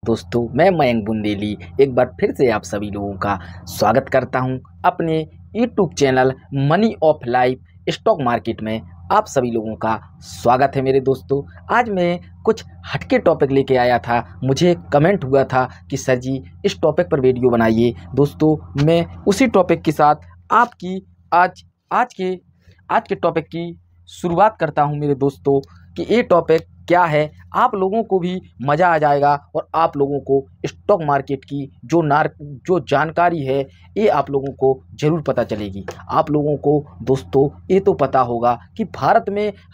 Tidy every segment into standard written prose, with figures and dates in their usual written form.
दोस्तों, मैं मयंक बुंदेली एक बार फिर से आप सभी लोगों का स्वागत करता हूं अपने YouTube channel money of life stock market में। आप सभी लोगों का स्वागत है मेरे दोस्तों। आज मैं कुछ हटके टॉपिक लेके आया था। मुझे कमेंट हुआ था कि सर जी इस टॉपिक पर वीडियो बनाइए। दोस्तों, मैं उसी टॉपिक के साथ आपकी आज के टॉपिक की शुरुआत करता हूं मेरे दोस्तों कि ये टॉपिक क्या है। आप लोगों को भी मज़ा आ जाएगा और आप लोगों को स्टॉक मार्केट की जो जानकारी है ये आप लोगों को ज़रूर पता चलेगी। आप लोगों को दोस्तों ये तो पता होगा कि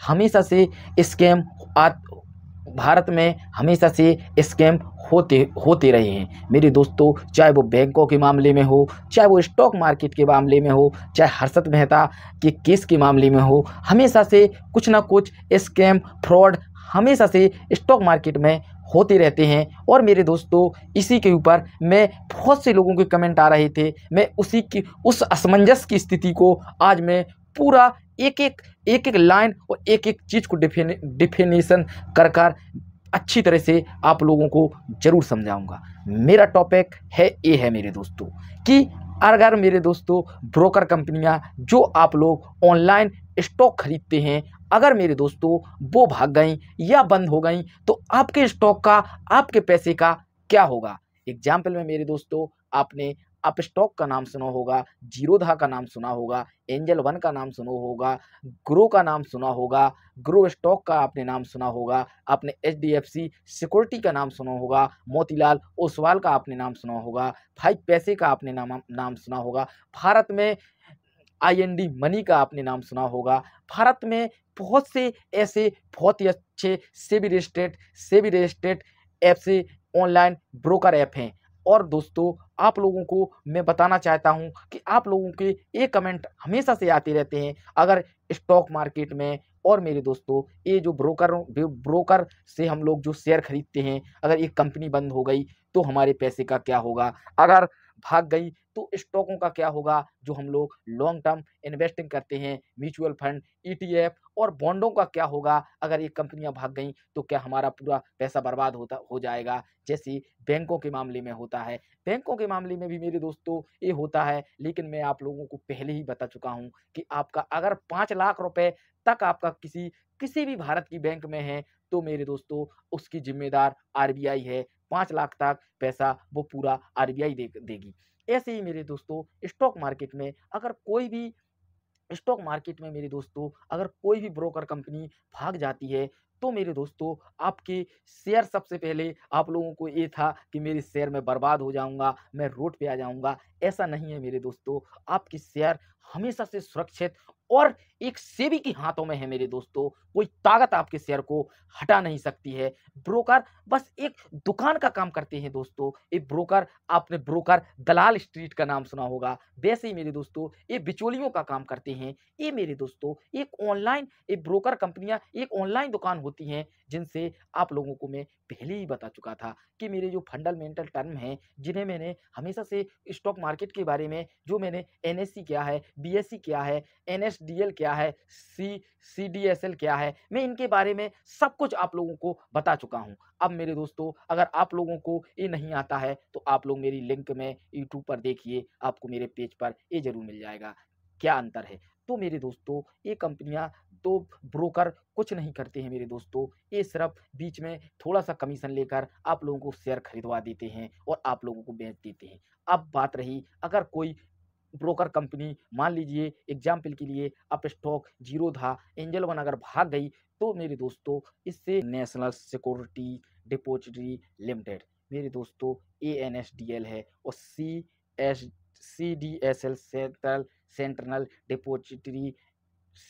हमेशा से स्कैम आ भारत में हमेशा से स्कैम होते रहे हैं मेरे दोस्तों। चाहे वो बैंकों के मामले में हो, चाहे वो स्टॉक मार्केट के मामले में हो, चाहे हर्षद मेहता के केस के मामले में हो, हमेशा से कुछ ना कुछ स्कैम फ्रॉड हमेशा से स्टॉक मार्केट में होते रहते हैं। और मेरे दोस्तों, इसी के ऊपर मैं बहुत से लोगों के कमेंट आ रहे थे। मैं उस असमंजस की स्थिति को आज मैं पूरा एक एक लाइन और एक एक चीज़ को डिफिनेशन कर अच्छी तरह से आप लोगों को ज़रूर समझाऊंगा। मेरा टॉपिक है मेरे दोस्तों कि अगर मेरे दोस्तों ब्रोकर कंपनियां जो आप लोग ऑनलाइन स्टॉक खरीदते हैं, अगर मेरे दोस्तों वो भाग गई या बंद हो गई तो आपके स्टॉक का, आपके पैसे का क्या होगा। एग्जाम्पल में मेरे दोस्तों आपने अप स्टॉक का नाम सुना होगा, जीरोधा का नाम सुना होगा, एंजल वन का नाम सुना होगा, ग्रो का नाम सुना होगा, ग्रो स्टॉक का आपने नाम सुना होगा, आपने एचडीएफसी सिक्योरिटी का नाम सुना होगा, मोतीलाल ओसवाल का आपने नाम सुना होगा, 5 पैसे का आपने नाम सुना होगा, भारत में आईएनडी मनी का आपने नाम सुना होगा। भारत में बहुत से ऐसे बहुत ही अच्छे सेबी रजिस्ट्रेड ऐप से ऑनलाइन ब्रोकर ऐप हैं। और दोस्तों, आप लोगों को मैं बताना चाहता हूं कि आप लोगों के ये कमेंट हमेशा से आते रहते हैं अगर स्टॉक मार्केट में, और मेरे दोस्तों ये जो ब्रोकर से हम लोग जो शेयर खरीदते हैं, अगर एक कंपनी बंद हो गई तो हमारे पैसे का क्या होगा, अगर भाग गई तो स्टॉकों का क्या होगा जो हम लोग लॉन्ग टर्म इन्वेस्टिंग करते हैं, म्यूचुअल फंड, ईटीएफ और बॉन्डों का क्या होगा, अगर ये कंपनियां भाग गई तो क्या हमारा पूरा पैसा बर्बाद हो जाएगा, जैसे बैंकों के मामले में होता है। बैंकों के मामले में भी मेरे दोस्तों ये होता है, लेकिन मैं आप लोगों को पहले ही बता चुका हूं कि आपका अगर 5 लाख रुपए तक आपका किसी भी भारत की बैंक में है तो मेरे दोस्तों उसकी जिम्मेदार आरबीआई है। 5 लाख तक पैसा वो पूरा आरबीआई देगी। ऐसे ही मेरे दोस्तों स्टॉक मार्केट में मेरे दोस्तों अगर कोई भी ब्रोकर कंपनी भाग जाती है तो मेरे दोस्तों आपके शेयर, सबसे पहले आप लोगों को ये था कि मेरे शेयर में बर्बाद हो जाऊंगा, मैं रोड पे आ जाऊंगा। ऐसा नहीं है मेरे दोस्तों, आपकी शेयर हमेशा से सुरक्षित और एक सेबी के हाथों में है मेरे दोस्तों। कोई ताकत आपके शेयर को हटा नहीं सकती है। ब्रोकर बस एक दुकान का काम करते हैं दोस्तों। एक ब्रोकर, आपने ब्रोकर दलाल स्ट्रीट का नाम सुना होगा, वैसे ही मेरे दोस्तों ये बिचौलियों का काम करते हैं। ये मेरे दोस्तों एक ब्रोकर कंपनियां एक ऑनलाइन दुकान होती हैं जिनसे आप लोगों को मैं पहले ही बता चुका था कि मेरे जो फंडामेंटल टर्म हैं जिन्हें मैंने हमेशा से स्टॉक मार्केट के बारे में, जो मैंने एनएससी क्या है, बीएससी क्या है, एनएसडीएल क्या है, सीडीएसएल क्या है, मैं इनके बारे में सब कुछ आप लोगों को बता चुका हूं। अब मेरे दोस्तों अगर आप लोगों को ये नहीं आता है तो आप लोग मेरी लिंक में यूट्यूब पर देखिए, आपको मेरे पेज पर ये जरूर मिल जाएगा क्या अंतर है। तो मेरे दोस्तों ये कंपनियां, तो ब्रोकर कुछ नहीं करते हैं मेरे दोस्तों, ये सिर्फ बीच में थोड़ा सा कमीशन लेकर आप लोगों को शेयर खरीदवा देते हैं और आप लोगों को बेच देते हैं। अब बात रही, अगर कोई ब्रोकर कंपनी, मान लीजिए एग्जाम्पल के लिए up stock, Zerodha, angel one अगर भाग गई तो मेरे दोस्तों इससे नेशनल सिक्योरिटी डिपॉजिटरी लिमिटेड, मेरे दोस्तों एएनएसडीएल है, और CDSL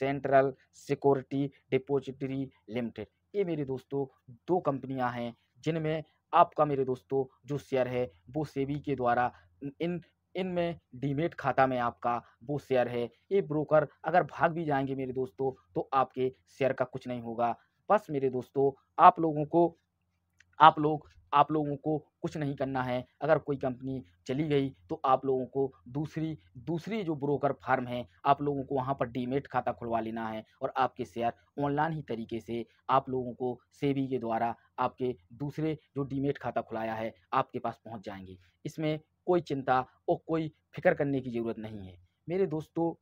central security depository limited. ये मेरे दोस्तों 2 कंपनियां हैं जिनमें आपका मेरे दोस्तों जो शेयर है वो सेबी के द्वारा इन इनमें डीमेट खाता में आपका वो शेयर है। ये ब्रोकर अगर भाग भी जाएंगे मेरे दोस्तों तो आपके शेयर का कुछ नहीं होगा। बस मेरे दोस्तों आप लोग आप लोगों को कुछ नहीं करना है। अगर कोई कंपनी चली गई तो आप लोगों को दूसरी दूसरी जो ब्रोकर फार्म है, आप लोगों को वहाँ पर डीमैट खाता खुलवा लेना है और आपके शेयर ऑनलाइन ही तरीके से आप लोगों को सेबी के द्वारा आपके दूसरे जो डीमैट खाता खुलाया है, आपके पास पहुँच जाएँगे। इसमें कोई चिंता और कोई फ़िक्र करने की ज़रूरत नहीं है। मेरे दोस्तों,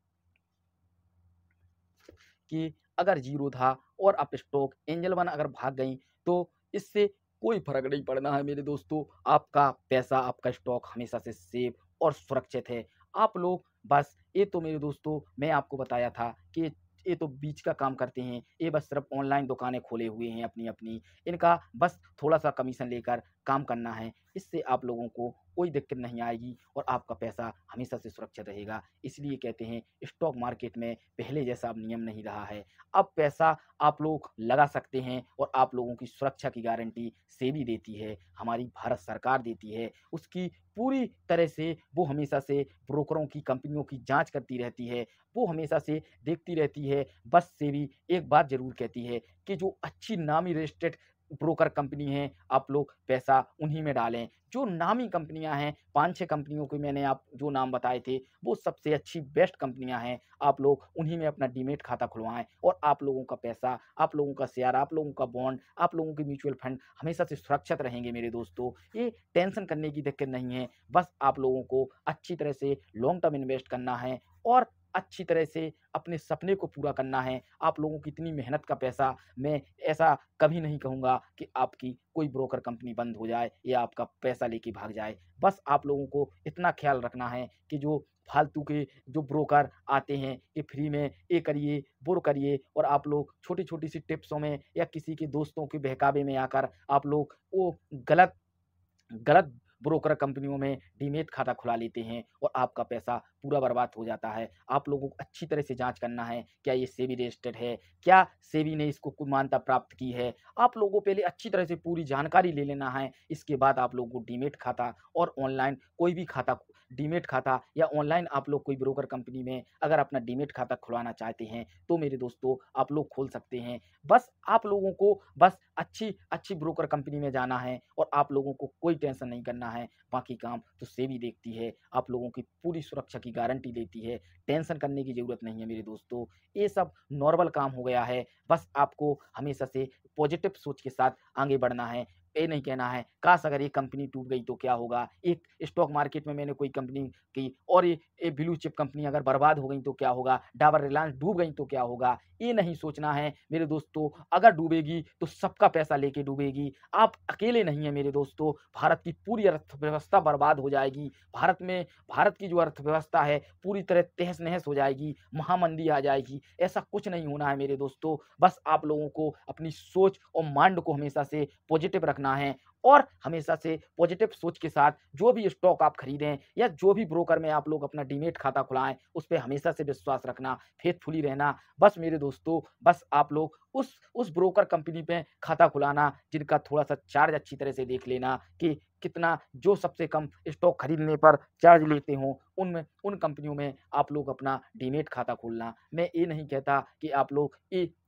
कि अगर ज़ीरो था और आप स्टॉक एंजल वन अगर भाग गई तो इससे कोई फ़र्क नहीं पड़ना है मेरे दोस्तों। आपका पैसा, आपका स्टॉक हमेशा से सेफ और सुरक्षित है। आप लोग बस ये तो मेरे दोस्तों मैं आपको बताया था कि ये तो बीच का काम करते हैं। ये बस सिर्फ़ ऑनलाइन दुकानें खोले हुए हैं अपनी-अपनी। इनका बस थोड़ा-सा कमीशन लेकर काम करना है। इससे आप लोगों को कोई दिक्कत नहीं आएगी और आपका पैसा हमेशा से सुरक्षित रहेगा। इसलिए कहते हैं स्टॉक मार्केट में पहले जैसा अब नियम नहीं रहा है। अब पैसा आप लोग लगा सकते हैं और आप लोगों की सुरक्षा की गारंटी सेबी देती है, हमारी भारत सरकार देती है। उसकी पूरी तरह से वो हमेशा से ब्रोकरों की, कंपनियों की जाँच करती रहती है। वो हमेशा से देखती रहती है। बस सेबी एक बात ज़रूर कहती है कि जो अच्छी नामी रजिस्टर्ड ब्रोकर कंपनी है, आप लोग पैसा उन्हीं में डालें। जो नामी कंपनियाँ हैं, 5-6 कंपनियों के मैंने आप जो नाम बताए थे, वो सबसे अच्छी बेस्ट कंपनियाँ हैं। आप लोग उन्हीं में अपना डीमैट खाता खुलवाएँ और आप लोगों का पैसा, आप लोगों का शेयर, आप लोगों का बॉन्ड, आप लोगों के म्यूचुअल फंड हमेशा से सुरक्षित रहेंगे मेरे दोस्तों। ये टेंशन करने की दिक्कत नहीं है। बस आप लोगों को अच्छी तरह से लॉन्ग टर्म इन्वेस्ट करना है और अच्छी तरह से अपने सपने को पूरा करना है। आप लोगों की इतनी मेहनत का पैसा, मैं ऐसा कभी नहीं कहूँगा कि आपकी कोई ब्रोकर कंपनी बंद हो जाए या आपका पैसा लेके भाग जाए। बस आप लोगों को इतना ख़्याल रखना है कि जो फालतू के जो ब्रोकर आते हैं कि फ्री में ये करिए, वो करिए और आप लोग छोटी-छोटी सी टिप्सों में या किसी के दोस्तों के बहकावे में आकर आप लोग वो गलत गलत ब्रोकर कंपनियों में डीमैट खाता खुला लेते हैं और आपका पैसा पूरा बर्बाद हो जाता है। आप लोगों को अच्छी तरह से जाँच करना है, क्या ये सेबी रजिस्टर्ड है? क्या सेबी ने इसको कोई मान्यता प्राप्त की है? आप लोगों को पहले अच्छी तरह से पूरी जानकारी ले लेना है। इसके बाद आप लोगों को डीमैट खाता और ऑनलाइन कोई भी खाता, डीमैट खाता या ऑनलाइन आप लोग कोई ब्रोकर कंपनी में अगर अपना डीमैट खाता खुलवाना चाहते हैं, तो मेरे दोस्तों आप लोग खोल सकते हैं। बस आप लोगों को बस अच्छी ब्रोकर कंपनी में जाना है और आप लोगों को कोई टेंशन नहीं करना है। बाकी काम तो सेबी देखती है, आप लोगों की पूरी सुरक्षा की गारंटी देती है। टेंशन करने की ज़रूरत नहीं है मेरे दोस्तों। ये सब नॉर्मल काम हो गया है। बस आपको हमेशा से पॉजिटिव सोच के साथ आगे बढ़ना है। ये नहीं कहना है, काश अगर ये कंपनी टूट गई तो क्या होगा? एक स्टॉक मार्केट में मैंने कोई कंपनी की और ये ब्लू चिप कंपनी अगर बर्बाद हो गई तो क्या होगा? डाबर रिलायंस डूब गई तो क्या होगा? ये नहीं सोचना है मेरे दोस्तों। अगर डूबेगी तो सबका पैसा लेके डूबेगी। आप अकेले नहीं हैं मेरे दोस्तों। भारत की पूरी अर्थव्यवस्था बर्बाद हो जाएगी। भारत की जो अर्थव्यवस्था है पूरी तरह तहस-नहस हो जाएगी, महामंदी आ जाएगी। ऐसा कुछ नहीं होना है मेरे दोस्तों। बस आप लोगों को अपनी सोच और माइंड को हमेशा से पॉजिटिव रखना है और हमेशा से पॉजिटिव सोच के साथ जो भी स्टॉक आप खरीदें या जो भी ब्रोकर में आप लोग अपना डीमैट खाता खुलाएँ, उस पे हमेशा से विश्वास रखना, फेथफुली रहना। बस मेरे दोस्तों, बस आप लोग उस ब्रोकर कंपनी पे खाता खुलाना जिनका थोड़ा-सा चार्ज अच्छी तरह से देख लेना कि कितना जो सबसे कम स्टॉक खरीदने पर चार्ज लेते हों, उन कंपनियों में आप लोग अपना डीमैट खाता खोलना। मैं ये नहीं कहता कि आप लोग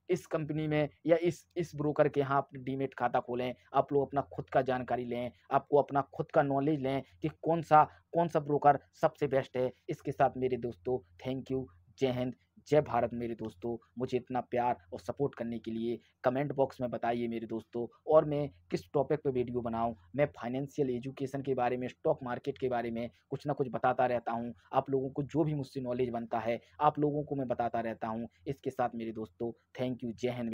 इस कंपनी में या इस ब्रोकर के यहाँ आप डीमैट खाता खोलें। आप लोग अपना खुद का जानकारी लें, आपको अपना खुद का नॉलेज लें कि कौन-सा ब्रोकर सबसे बेस्ट है। इसके साथ मेरे दोस्तों थैंक यू, जय हिंद, जय भारत मेरे दोस्तों। मुझे इतना प्यार और सपोर्ट करने के लिए कमेंट बॉक्स में बताइए मेरे दोस्तों और मैं किस टॉपिक पे वीडियो बनाऊँ। मैं फाइनेंशियल एजुकेशन के बारे में, स्टॉक मार्केट के बारे में कुछ ना कुछ बताता रहता हूँ। आप लोगों को जो भी मुझसे नॉलेज बनता है, आप लोगों को मैं बताता रहता हूँ। इसके साथ मेरे दोस्तों थैंक यू, जय हिंद।